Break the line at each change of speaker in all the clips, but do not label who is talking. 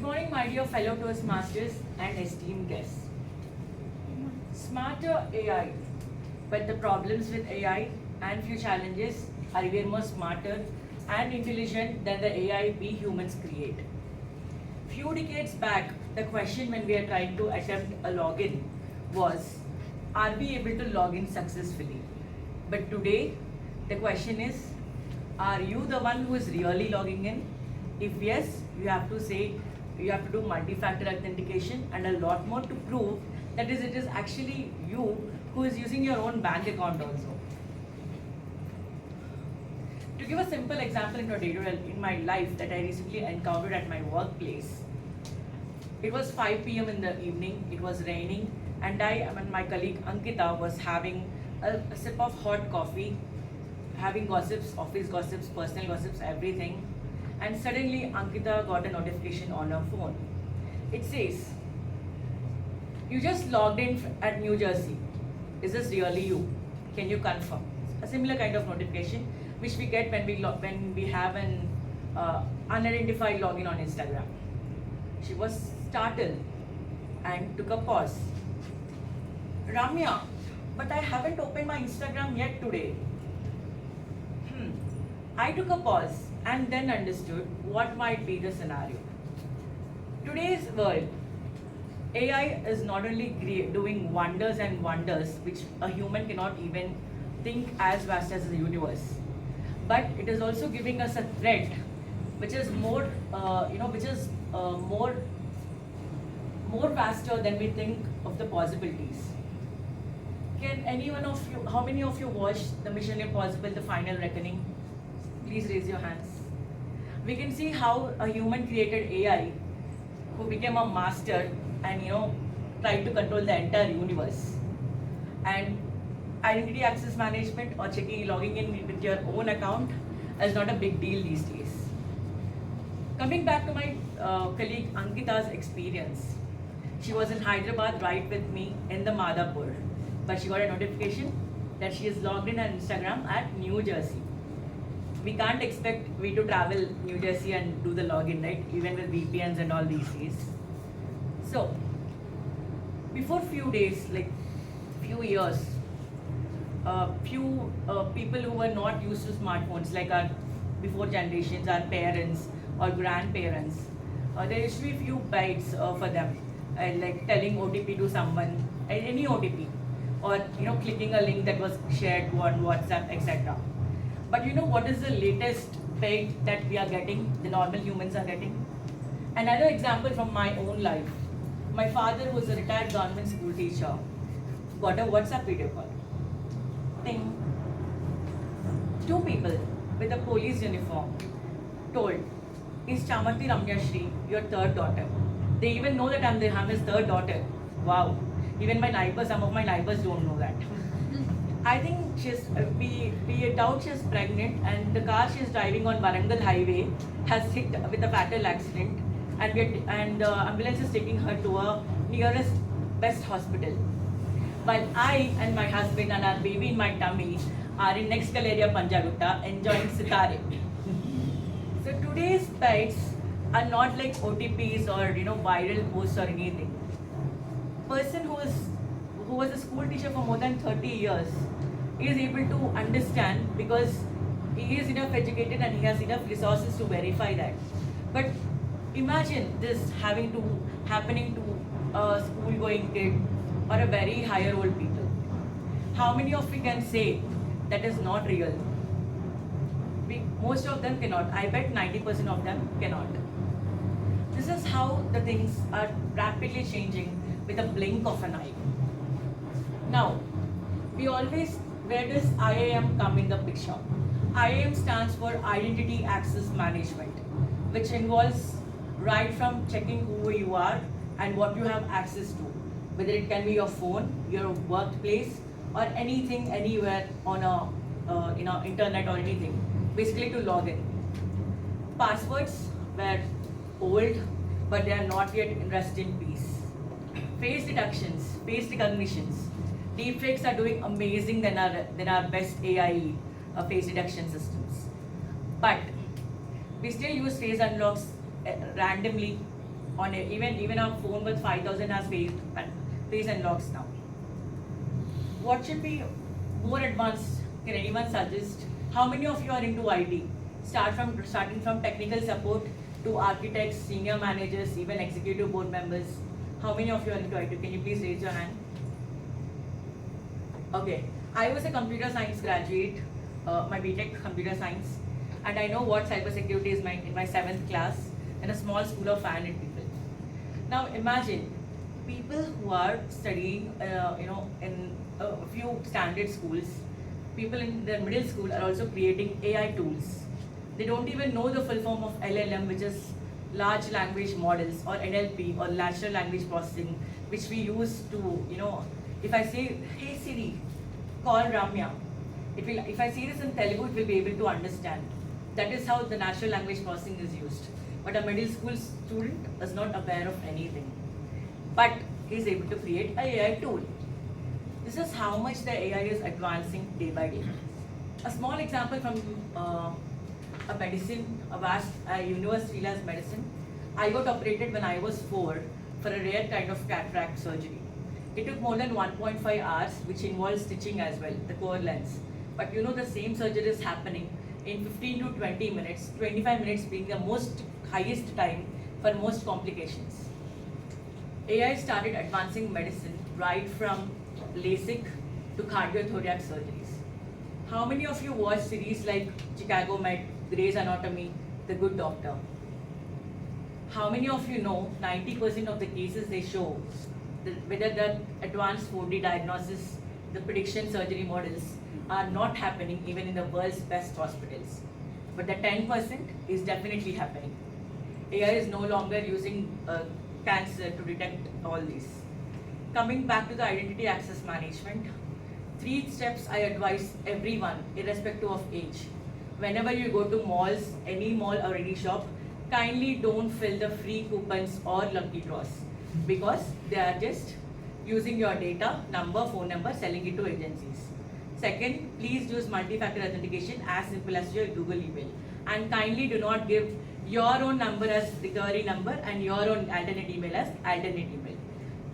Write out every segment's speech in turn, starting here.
Good morning, my dear fellow Toastmasters and esteemed guests. Smarter AI, but the problems with AI and few challenges are even more smarter and intelligent than the AI we humans create. Few decades back, the question when we are trying to attempt a login was, are we able to log in successfully? But today, the question is, are you the one who is really logging in? If yes, you have to say, you have to do multi-factor authentication and a lot more to prove that it is actually you who is using your own bank account also. To give a simple example in my life that I recently encountered at my workplace, it was 5 p.m. in the evening, it was raining, and I and my colleague Ankita was having a sip of hot coffee, having gossips, office gossips, personal gossips, everything. And suddenly Ankita got a notification on her phone. It says, you just logged in at New Jersey. Is this really you? Can you confirm? A similar kind of notification which we get when we have an unidentified login on Instagram. She was startled and took a pause. Ramya, but I haven't opened my Instagram yet today. I took a pause and then understood what might be the scenario. Today's world, AI is not only doing wonders and wonders which a human cannot even think as vast as the universe, but it is also giving us a threat which is more vaster than we think of the possibilities. Can any one of you, how many of you watched the Mission Impossible, The Final Reckoning? Please raise your hands. We can see how a human created AI who became a master and tried to control the entire universe. And identity access management or logging in with your own account is not a big deal these days. Coming back to my colleague Ankita's experience, she was in Hyderabad right with me in the Madhapur, but she got a notification that she is logged in on Instagram at New Jersey. We can't expect we to travel New Jersey and do the login, right? Even with VPNs and all these days. So, before few days, like few years, few people who were not used to smartphones, like our before generations, our parents or grandparents, there used to be few bites for them, like telling OTP to someone, any OTP, or clicking a link that was shared on WhatsApp, etc. But what is the latest bait that we are getting, the normal humans are getting? Another example from my own life. My father, who was a retired government school teacher, got a WhatsApp video call. Ting. Two people with a police uniform told, is Chamarti Ramyashri your third daughter? They even know that I'm his third daughter. Wow. Even some of my neighbors don't know that. I think we doubt she's pregnant, and the car she's driving on Warangal highway has hit with a fatal accident, and the ambulance is taking her to a nearest best hospital. While I and my husband and our baby in my tummy are in next Galeria Panjagutta enjoying Sitare. So today's bites are not like OTPs or viral posts or anything. Person who was a school teacher for more than 30 years is able to understand because he is enough educated and he has enough resources to verify that. But imagine this happening to a school-going kid or a very higher old people. How many of you can say that is not real? Most of them cannot. I bet 90% of them cannot. This is how the things are rapidly changing with a blink of an eye. Now, where does IAM come in the picture? IAM stands for Identity Access Management, which involves right from checking who you are and what you have access to, whether it can be your phone, your workplace, or anything, anywhere on internet or anything, basically to log in. Passwords were old, but they are not yet rest in peace. Face detections, face recognitions. Deepfakes are doing amazing than our best AI face detection systems. But we still use face unlocks randomly on it. Even our phone with 5,000 has face unlocks now. What should be more advanced? Can anyone suggest? How many of you are into IT? Starting from technical support to architects, senior managers, even executive board members. How many of you are into IT? Can you please raise your hand? Okay, I was a computer science graduate, my BTech computer science, and I know what cybersecurity is in my 7th class in a small school of 500 people. Now imagine people who are studying, in a few standard schools, people in their middle school are also creating AI tools. They don't even know the full form of LLM, which is large language models, or NLP, or natural language processing, which we use to, if I say, hey Siri, call Ramya, if I say this in Telugu, it will be able to understand. That is how the natural language processing is used. But a middle school student is not aware of anything. But he is able to create a AI tool. This is how much the AI is advancing day by day. A small example from a medicine, a vast university as medicine. I got operated when I was 4 for a rare kind of cataract surgery. It took more than 1.5 hours, which involves stitching as well, the core lens. But the same surgery is happening in 15 to 20 minutes, 25 minutes being the highest time for most complications. AI started advancing medicine right from LASIK to cardiothoracic surgeries. How many of you watch series like Chicago Med, Grey's Anatomy, The Good Doctor? How many of you know 90% of the cases they show, whether the advanced 4D diagnosis, the prediction surgery models are not happening even in the world's best hospitals. But the 10% is definitely happening. AI is no longer using cancer to detect all these. Coming back to the identity access management, 3 steps I advise everyone, irrespective of age. Whenever you go to malls, any mall or any shop, kindly don't fill the free coupons or lucky draws, because they are just using your data, number, phone number, selling it to agencies. Second, please use multi-factor authentication as simple as your Google email. And kindly do not give your own number as recovery number and your own alternate email as alternate email.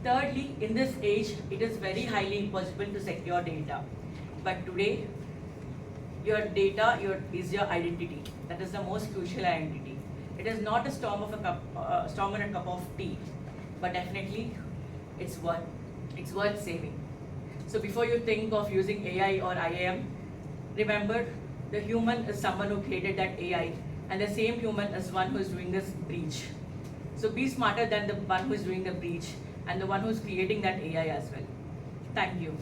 Thirdly, in this age, it is very highly impossible to secure data. But today, your data is your identity. That is the most crucial identity. It is not a storm in a cup of tea, but definitely it's worth saving. So before you think of using AI or IAM, remember the human is someone who created that AI, and the same human is one who is doing this breach. So be smarter than the one who is doing the breach and the one who is creating that AI as well. Thank you.